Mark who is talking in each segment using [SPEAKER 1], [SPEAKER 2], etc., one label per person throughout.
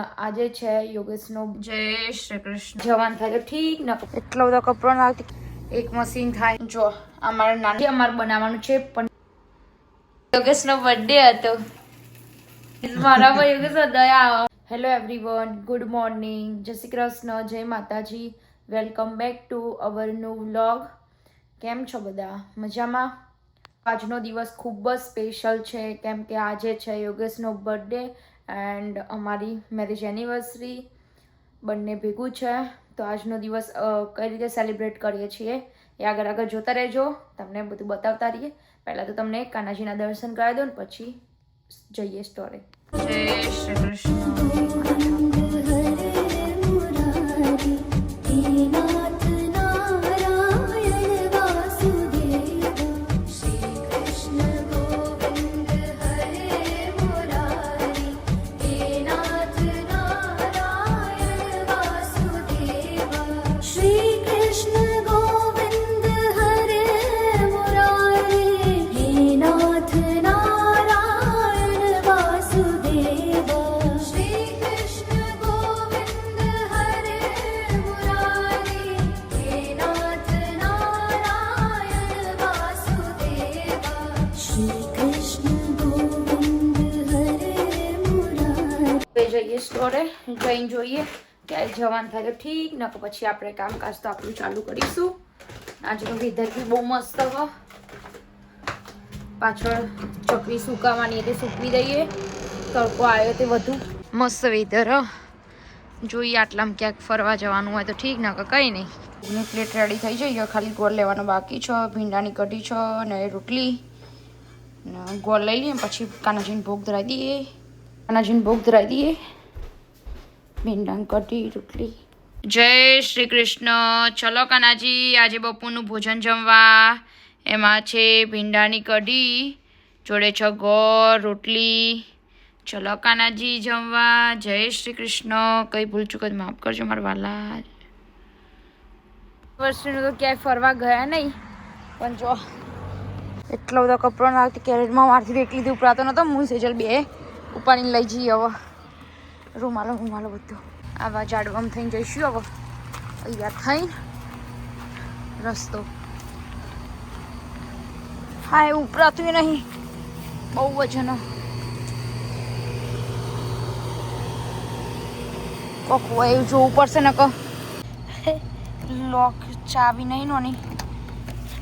[SPEAKER 1] આજે છે યોગેશનો જય શ્રી કૃષ્ણ જવાન થાય તો ઠીક ન એટલો બધો કપડો નાખતી એક મશીન થાય જો અમારે નાની અમારે બનાવવાનું છે પણ યોગેશનો બર્થડે હતો મારા પર યોગેશ દયા. હેલો એવરીવન, ગુડ મોર્નિંગ, જય શ્રી કૃષ્ણ, જય માતાજી, welcome back to our new vlog. કેમ છો બધા? મજામાં? આજનો દિવસ ખૂબ જ સ્પેશિયલ છે કેમ કે આજે છે યોગેશનો બર્થડે એન્ડ અમારી મેરેજ એનિવર્સરી બંને ભેગું છે. તો આજનો દિવસ કઈ રીતે સેલિબ્રેટ કરીએ છીએ એ આગળ જોતા રહેજો, તમને બધું બતાવતા રહીએ. પહેલાં તો તમને કાનાજીના દર્શન કરાવી દો ને પછી જઈએ સ્ટોરે. જય શ્રી કૃષ્ણ. જઈએ સ્ટોરે, જઈને જોઈએ ક્યારે જવાન થાય તો ઠીક, ન પછી આપણે કામકાજ તો આપણું ચાલુ કરીશું. આજનું વેધર બી બહુ મસ્ત હો. પાછળ ચકરી સુકાવાની એટલે સૂકવી દઈએ, તડકો આવ્યો તે વધુ મસ્ત વેધર હ. જોઈએ આટલામાં ક્યાંક ફરવા જવાનું હોય તો ઠીક, ન કંઈ નહીં. એની પ્લેટ રેડી થઈ જઈએ, ખાલી ગોળ લેવાનો બાકી છે. ભીંડાની કઢી છે ને રોટલી ને ગોળ લઈ લઈએ, પછી કાનાજીને ભોગ ધરાવી દઈએ. ભીંડાની કઢી રોટલી. જય શ્રી કૃષ્ણ. ચલો કાનાજી, આજે બપોરનું ભોજન જમવા. એમાં છે ભીંડાની કઢી, જોડે છે ગોળ રોટલી. ચલો કાનાજી જમવા. જય શ્રી કૃષ્ણ. કઈ ભૂલ ચૂક જ માફ કરજો મારા વાલા. વર્ષનું તો ક્યાંય ફરવા ગયા નહીં, પણ જો એટલો બધો કપડો નાખતી કેરેટમાં મારથી એક લીધી ઉપરાતો નતો. હું સેજલ બે ઉપાડીને લઈ જઈએ. હવે રૂમાલો બધું આવા ઝાડવામાં થઈને જઈશું. હવે તૈયાર થઈને રસ્તો હા એ ઉપરાતું નહીં, બહુ વજન કોક હોય એવું જોવું પડશે ને. લોક ચાવી નહીં નોની,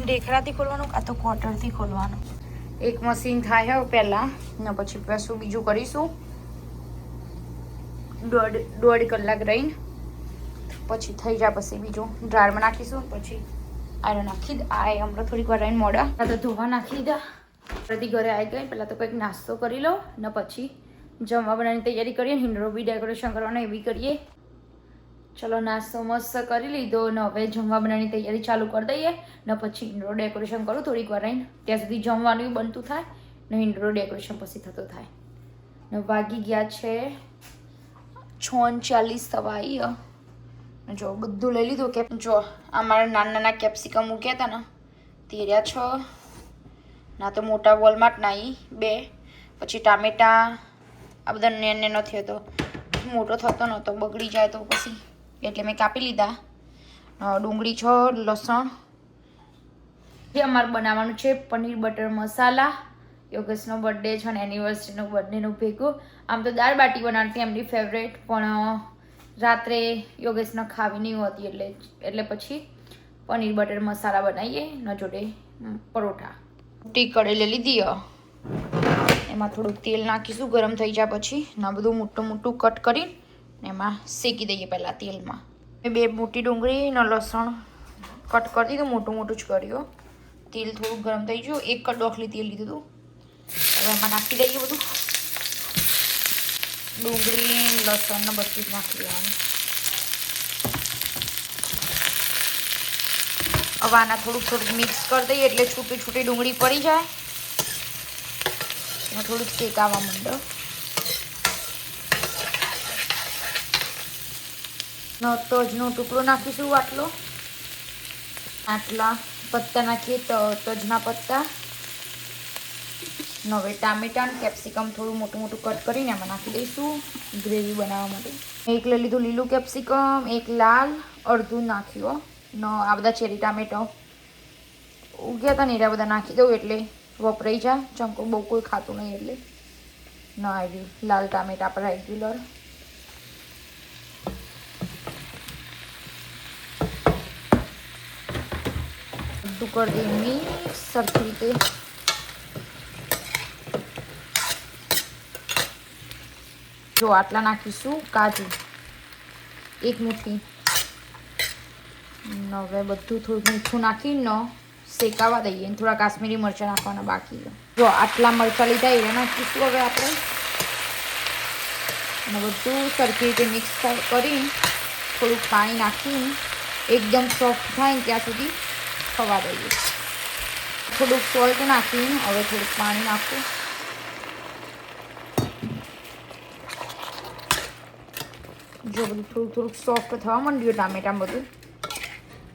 [SPEAKER 1] ઢેકડાથી ખોલવાનું કાં તો ક્વાર્ટરથી ખોલવાનું. એક મશીન થાય હવે પહેલાં ને પછી પાછું બીજું કરીશું. દોઢ કલાક રહીને પછી થઈ જાય. પછી બીજું ડ્રાયરમાં નાખીશું, પછી આયરો નાખી દે. આ હમણાં થોડીક વાર રહીને મોડા તો ધોવા નાખી દીધા. પ્રતિ ઘરે આવી ગઈ. પહેલાં તો કંઈક નાસ્તો કરી લો ને પછી જમવા બનાવવાની તૈયારી કરીએ. હિંડરો બી ડેકોરેશન કરવાનો એ બી કરીએ. ચલો નાસ્તો મસ્ત કરી લીધો ને હવે જમવા બનાવવાની તૈયારી ચાલુ કરી દઈએ ને પછી હિંડરો ડેકોરેશન કરું થોડીક વાર રહીને. ત્યાં સુધી જમવાનું બનતું થાય ને હિંડરો ડેકોરેશન પછી થતો થાય. ને વાગી ગયા છે 6:40 થવા આવી. જો બધું લઈ લીધું કે જો અમારા નાના કેપ્સિકમ મૂક્યા હતા ને તે રહ્યા 6 ના તો મોટા વોલમાર્ટના 2, પછી ટામેટા આ બધા નેનો નથી હતો, મોટો થતો નહોતો બગડી જાય તો પછી એટલે મેં કાપી લીધા. ડુંગળી છે, લસણ. જે અમારે બનાવવાનું છે પનીર બટર મસાલા. યોગેશનો બર્થડે છે અને એનિવર્સરીનો બર્થડેનું ભેગું. આમ તો દાળ બાટી બનાવતી એમની ફેવરેટ, પણ રાત્રે યોગેશને ખાવી નહીં હોતી એટલે પછી પનીર બટર મસાલા બનાવીએ ને જોડે પરોઠા. મોટી કઢાઈ લઈ લીધી, એમાં થોડુંક તેલ નાખીશું. ગરમ થઈ જાય પછી ના બધું મોટું કટ કરીને એમાં શેકી દઈએ. પહેલાં તેલમાં 2 મોટી ડુંગળી ને લસણ કટ કરી દીધું, મોટું જ કર્યું. તેલ થોડું ગરમ થઈ ગયું, 1 ડોખલી તેલ લીધું હતું. હવે એમાં નાખી દઈએ બધું, ડુંગળી લસણ ને બધું જ નાખી દેવાનું. હવે આના થોડુંક મિક્સ કરી દઈએ એટલે છૂટી ડુંગળી પડી જાય અને થોડુંક શેકાવા માંડો. તજનો ટુકડો નાખીશું. આટલા પત્તા નાખીએ તો તજના પત્તા. હવે ટામેટા અને કેપ્સિકમ થોડું મોટું મોટું કટ કરીને એમાં નાખી દઈશું ગ્રેવી બનાવવા માટે. એક લઈ લીધું લીલું કેપ્સિકમ, એક લાલ, અડધું નાખ્યું. આ બધા ચેરી ટામેટો ઉગ્યા હતા ને એરા બધા નાખી દઉં એટલે વપરાઈ જાય. ચમકો બહુ કોઈ ખાતું નહીં એટલે ના આવી લાલ ટામેટા આપણે રેગ્યુલર. બધું કરી દઈએ મિક્સ સરખી રીતે. જો આટલા નાખીશું કાજુ, એક મુઠ્ઠી. હવે બધું થોડું મીઠું નાખીને શેકાવા દઈએ. થોડા કાશ્મીરી મરચાં નાખવાના બાકી. જો આટલા મરચાં લીધા એ નાખીશું હવે આપણે. અને બધું સરખી રીતે મિક્સ કરી થોડુંક પાણી નાખીને એકદમ સોફ્ટ થાય ને ત્યાં સુધી ખવા દઈએ. થોડુંક સોલ્ટ નાખીને હવે થોડુંક પાણી નાખવું. જો બધું થોડુંક સોફ્ટ થવા માંડ્યું ટામેટા બધું.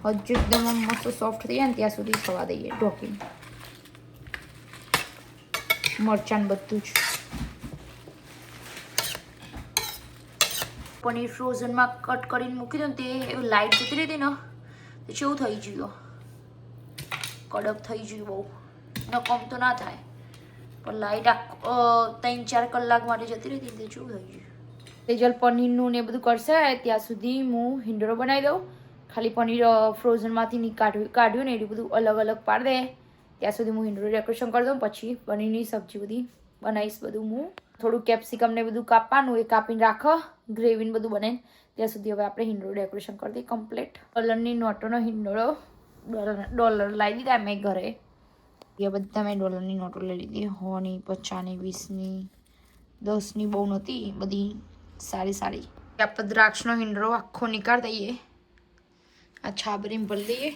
[SPEAKER 1] હજુ એકદમ મસ્ત સોફ્ટ થઈ જાય ને ત્યાં સુધી થવા દઈએ ઢોકીને. મરચાં બધું જ. પનીર ફ્રોઝનમાં કટ કરીને મૂકી દઉં ને તે લાઇટ જતી રહી હતી ને તો કેવું થઈ ગયું, કડક થઈ ગયું બહુ. નકમ તો ના થાય પણ લાઇટ 3-4 કલાક માટે જતી રહી હતી તે કેવું થઈ ગયું. તેજલ પનીરનું ને બધું કરશે ત્યાં સુધી હું હિંડોળો બનાવી દઉં. ખાલી પનીર ફ્રોઝનમાંથી કાઢ્યું ને એટલું બધું અલગ અલગ પાડી દે ત્યાં સુધી હું હિંડોળો ડેકોરેશન કરી દઉં. પછી પનીરની સબ્જી બધી બનાવીશ. બધું હું થોડું કેપ્સિકમ ને બધું કાપવાનું એ કાપીને રાખો ગ્રેવીને બધું બનાવીને ત્યાં સુધી હવે આપણે હિંડોળો ડેકોરેશન કરી દઈએ કમ્પ્લીટ. ડોલરની નોટોનો હિંડોળો ડોલર લાવી દીધા મેં ઘરે. એ બધા મેં ડોલરની નોટો લઈ લીધી. 100ની, 50ની, 20ની, 10ની બહુ નહોતી, બધી સારી સારી. આપણે દ્રાક્ષનો હિંડોળો આખો નીકાળ દઈએ. આ છાબરીમાં ભરી દઈએ.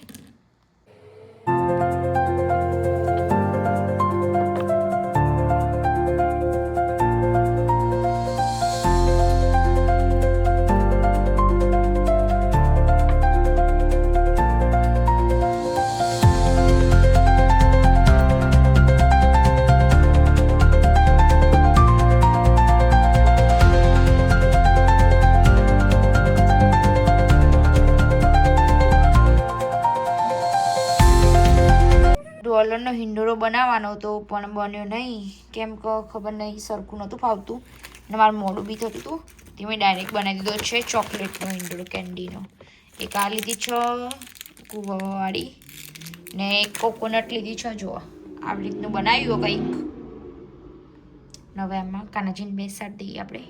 [SPEAKER 1] ડોલરનો હિંડોળો બનાવવાનો હતો પણ બન્યો નહીં. કેમ કે ખબર નહીં સરખું નહોતું ફાવતું અને મારું મોડું બી થતું હતું. તે મેં ડાયરેક્ટ બનાવી દીધો છે ચોકલેટનો હિંડોળો, કેન્ડીનો. એક આ લીધી છે કુવાવાળી ને એક કોકોનટ લીધી છે. જો આવી રીતનું બનાવ્યું કંઈક. હવે એમાં કાનાજીને બેસાડી દઈએ આપણે.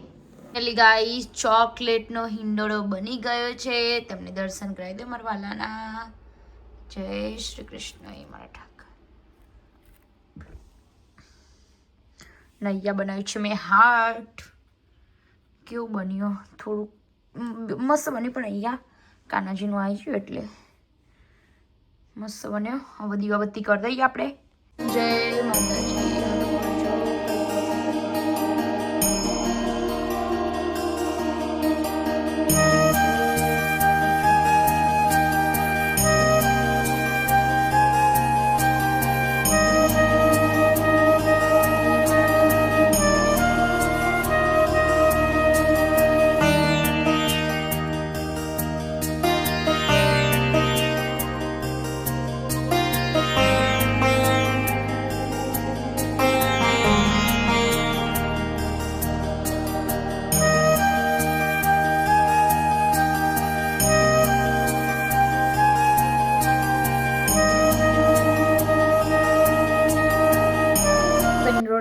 [SPEAKER 1] એટલે ગાઈસ ચોકલેટનો હિંડોળો બની ગયો છે. તમને દર્શન કરાવી દો મારા વાલાના. જય શ્રી કૃષ્ણ. એ મારા ઠાકર. નૈયા બનાવ્યું છે મેં હાર્ટ. કેવું બન્યો, થોડુંક મસ્ત બન્યું પણ અહીંયા કાનાજીનું આવી ગયું એટલે મસ્ત બન્યો. હવે દીવાબત્તી કરી દઈએ આપણે. જય માતાજી.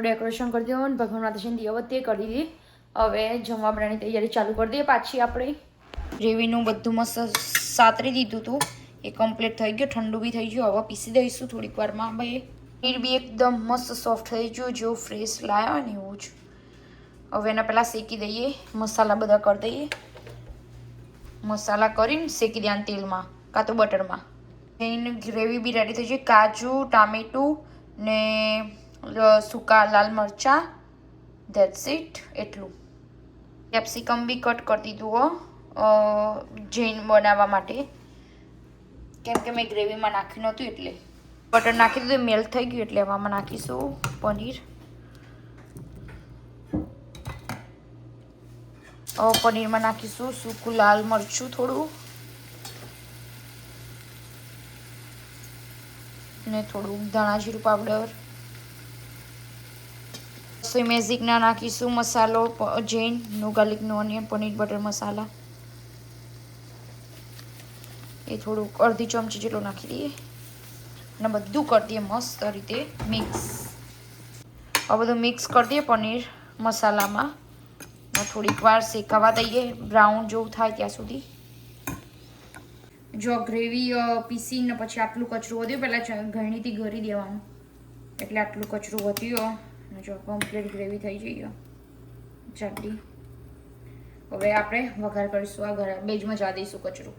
[SPEAKER 1] ડેકોરેશન કરી દો. ભગવાન માતાજીની દીવાબત્તી કરી દીધી. હવે જમવા બનાવવાની તૈયારી ચાલુ કરી દઈએ પાછી આપણે. ગ્રેવીનું બધું મસ્ત સાતરી દીધું હતું એ કમ્પ્લીટ થઈ ગયું. ઠંડુ બી થઈ ગયું. હવે પીસી દઈશું થોડીક વારમાં. ભાઈ પનીર બી એકદમ મસ્ત સોફ્ટ થઈ ગયું જેવું ફ્રેશ લાવ્યા હોય ને એવું જ. હવે એના પહેલાં શેકી દઈએ. મસાલા બધા કરી દઈએ. મસાલા કરીને શેકી દઈએ તેલમાં કાં તો બટરમાં. એની ગ્રેવી બી રેડી થઈ જાય. કાજુ, ટામેટું ને સૂકા લાલ મરચાં, ધેટ્સ ઇટ. એટલું. કેપ્સિકમ બી કટ કરી દીધું હો જૈન બનાવવા માટે. કેમ કે મેં ગ્રેવીમાં નાખ્યું નહોતું એટલે બટર નાખી દીધું. મેલ્ટ થઈ ગયું એટલે આમાં નાખીશું પનીર. પનીરમાં નાખીશું સૂકું લાલ મરચું થોડું ને થોડું ધાણા જીરું પાવડર. સોય મેજિકના નાખીશું મસાલો જૈન નો ગાર્લિક નો ઓનિયન પનીર બટર મસાલા એ થોડુંક અડધી ચમચી જેટલું નાખી દઈએ અને બધું કરી દઈએ મસ્ત રીતે મિક્સ. આ બધું મિક્સ કરી દઈએ પનીર મસાલામાં થોડીક વાર શેકાવા દઈએ બ્રાઉન જેવું થાય ત્યાં સુધી. જો ગ્રેવી પીસીને પછી આટલું કચરું વધ્યું પહેલાં ગળણીથી ઘરી દેવાનું એટલે આટલું કચરું વધ્યું અને જો કમ્પ્લીટ ગ્રેવી થઈ જઈએ જાડી. હવે આપણે વઘાર કરીશું આ બેજમાં જા દઈશું કચરું.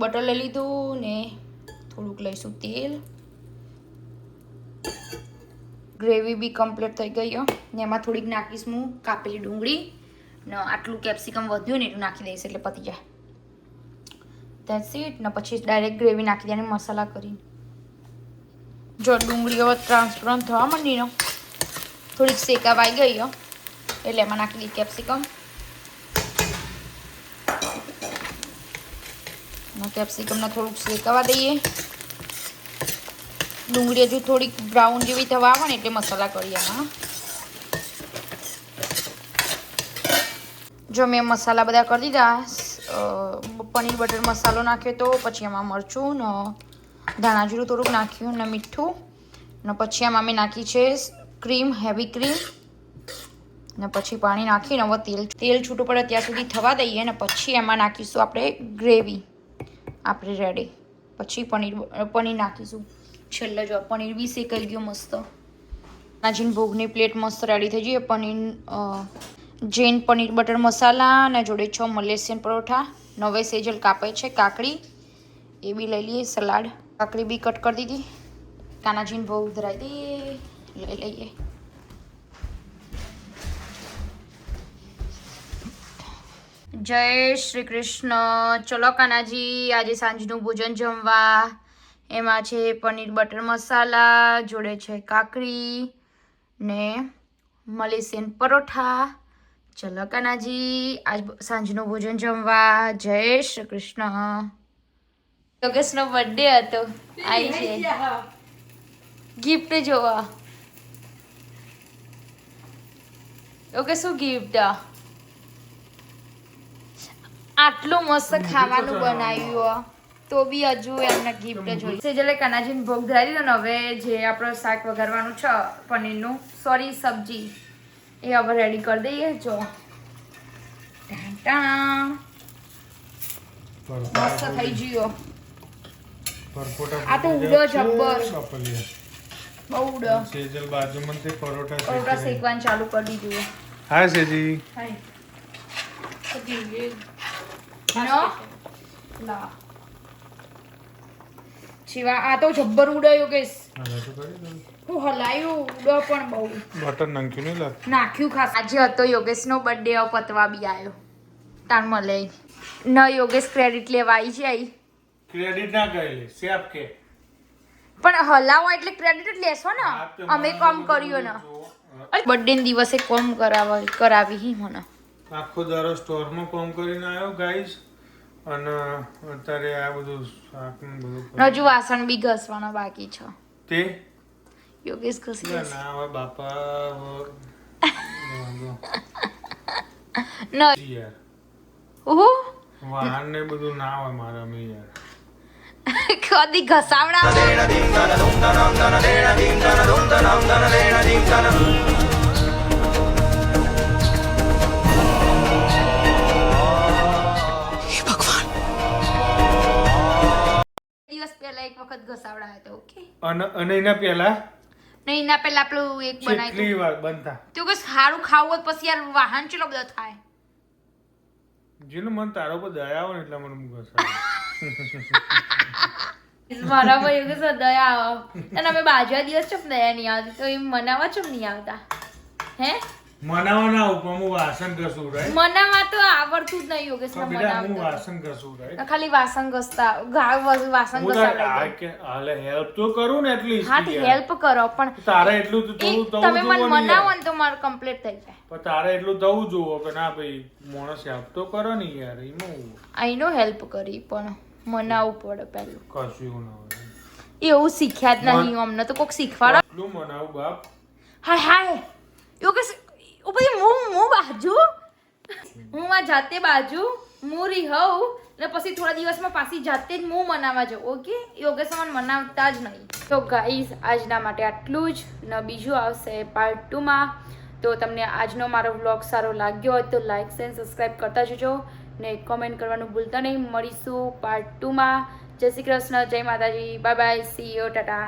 [SPEAKER 1] બટર લઈ લીધું ને થોડુંક લઈશું તેલ. ગ્રેવી બી કમ્પ્લીટ થઈ ગઈ ને એમાં થોડીક નાખીશ હું કાપેલી ડુંગળી ને આટલું કેપ્સિકમ વધ્યું ને એટલું નાખી દઈશ એટલે પતી જાય. That's it. ને પછી ડાયરેક્ટ ગ્રેવી નાખી દેવાની મસાલા કરીને. જો ડુંગળી હવે ટ્રાન્સપરન્ટ થવા માંડી ને થોડીક શેકાવાઈ ગઈ એટલે એમાં નાખી દઈએ કેપ્સિકમ. કેપ્સિકમને થોડુંક શેકાવા દઈએ. ડુંગળી હજુ થોડીક બ્રાઉન જેવી થવા આવે ને એટલે મસાલા કરીએ એમાં. જો મેં મસાલા બધા કરી દીધા. પનીર બટર મસાલો નાખ્યો તો પછી એમાં મરચું ને ધાણા જીરું થોડુંક નાખ્યું ને મીઠું ને પછી એમાં મેં નાખી છે ક્રીમ હેવી ક્રીમ ને પછી પાણી નાખીને હવે તેલ છૂટું પડે ત્યાં સુધી થવા દઈએ ને પછી એમાં નાખીશું આપણે ગ્રેવી. આપણે રેડી. પછી પનીર નાખીશું છેલ્લે. જો પનીર બી શેકાઈ ગયું મસ્ત. નાજીન ભોગની પ્લેટ મસ્ત રેડી થઈ જઈએ. પનીર જૈન પનીર બટર મસાલા અને જોડે 6 મલેશિયન પરોઠા. 9 સેજલ કાપે છે કાકડી એ બી લઈ લઈએ. સલાડ કાકડી બી કટ કરી દીધી. કાનાજીન ભોગ ધરાઈ દઈએ. લઈ લઈએ. જય શ્રી કૃષ્ણ. ચલો કાનાજી આજે સાંજનું ભોજન જમવા. એમાં છે પનીર બટર મસાલા જોડે છે કાકડી ને મલેશિયન પરોઠા. ચલો કાનાજી આજ સાંજનું ભોજન જમવા. જય શ્રી કૃષ્ણ. યોગેશનો બર્થડે હતો. આવી છે ગિફ્ટ જોવા. ઓકે શું ગિફ્ટ? આટલું મસ્ત ખાવાનું બનાવ્યું તો બી હજુ એમને ગિફ્ટ જોઈ. સેજલે કાનાજીને ભોગ ધરાવી દીધો ને હવે જે આપણો શાક વઘારવાનું છે પનીરનું સબ્જી એ હવે રેડી કરી દઈએ. જો મસ્ત થઈ ગયો. આ તો ઉડો જબ્બર બહુ ઉડો.
[SPEAKER 2] સેજલ બાજુમાં તે
[SPEAKER 1] પરોઠા શેકવાનું ચાલુ કરી દીધું.
[SPEAKER 2] હાય સેજી.
[SPEAKER 1] હાય શિવા આ તો જબ્બર ઉડાયો કેસ. હું હલાયું ઉડો પણ બહુ.
[SPEAKER 2] બટર નાખ્યું નહીં લાગ.
[SPEAKER 1] નાખ્યું ખાસ. આજે હતો યોગેશનો બર્થડે પતવા બી આવ્યો. તાણ મળે ન યોગેશ ક્રેડિટ લેવા આવી જાય.
[SPEAKER 2] ક્રેડિટ ના કરી લે સેફ કે.
[SPEAKER 1] પણ હલાવો એટલે ક્રેડિટ જ લેશો ને. અમે કામ કર્યું ને બર્થડે ના દિવસે કોમ કરાવી મને.
[SPEAKER 2] આખો દારો સ્ટોરમાં કામ કરીને આવ્યો ગાઈસ અને અત્યારે આ બધું શાક ને બધું
[SPEAKER 1] હજુ વાસણ બી ઘસવાના બાકી છે.
[SPEAKER 2] તે
[SPEAKER 1] યોગેશ ઘસી
[SPEAKER 2] ના હવે બાપા
[SPEAKER 1] ન
[SPEAKER 2] યાર
[SPEAKER 1] ઓહો
[SPEAKER 2] વાહન ને બધું ના હોય મારા મે યાર.
[SPEAKER 1] કદી ઘસાવડા એક વખત ઘસાવડા હતો. ઓકે
[SPEAKER 2] અને એના પહેલા
[SPEAKER 1] નહીં એના પહેલા આપણું એક બનાવ્યું
[SPEAKER 2] કેટલી વાર બનતા
[SPEAKER 1] તો કે સારું ખાવું હોય પછી યાર વાહન ચલો બધો થાય.
[SPEAKER 2] જેનું મન તારો પર દયા આવે ને એટલે મને ઘસાવે.
[SPEAKER 1] મારા પર એવું કે દયા આવે અને અમે બાજવા દિવસ ચમ દયા નહીં આવતી તો એમ મનાવા ચમ નહીં આવતા હે
[SPEAKER 2] મનાવવાના આવું હું વાસણ ઘસું રાઈટ
[SPEAKER 1] મનામાં તો આવડતું જ નહીં યોગેશ
[SPEAKER 2] તો બેટા હું વાસણ ઘસું રાઈટ
[SPEAKER 1] ખાલી વાસણ ઘસતા વાસણ
[SPEAKER 2] હું
[SPEAKER 1] ઘસાવડાવી દે.
[SPEAKER 2] કે હાલે હેલ્પ તો કરું ને એટલીસ્ટ
[SPEAKER 1] હા તો હેલ્પ કરો પણ
[SPEAKER 2] તારે એટલું તો
[SPEAKER 1] એ
[SPEAKER 2] થોડું
[SPEAKER 1] તમે મને
[SPEAKER 2] થવું
[SPEAKER 1] મનાવો
[SPEAKER 2] જોઈએ
[SPEAKER 1] ને તો મારું કમ્પ્લીટ થઈ જાય.
[SPEAKER 2] પણ તારે એટલું થવું જોવો કે ના ભાઈ માણસ હેલ્પ તો કરો ને યાર એમાં
[SPEAKER 1] આઈ નો હેલ્પ કરી પણ મનાવવું પડે પહેલું.
[SPEAKER 2] કશું ના હોય
[SPEAKER 1] એવું શીખ્યા જ નહીં અમને તો કોક શીખવાડો.
[SPEAKER 2] એટલું મનાવું બાપ
[SPEAKER 1] હાય હાય યોગેશ ઓ પછી હું બાજુ હું માં જાતે બાજુ હું રીહવ ને પછી થોડા દિવસમાં પાછી જાતે જ હું મનાવવા જાઉં. ઓકે યોગેશ મને મનાવતા જ નહીં. તો ગાઈઝ આજના માટે આટલું જ ને બીજું આવશે પાર્ટ 2 માં. તો તમને આજનો મારો વ્લોગ સારો લાગ્યો હોય તો લાઈક એન્ડ સબસ્ક્રાઈબ કરતા જજો ને કોમેન્ટ કરવાનું ભૂલતા નહીં. મળીશું પાર્ટ 2 માં. જય શ્રી કૃષ્ણ, જય માતાજી, bye bye, C you, Tata.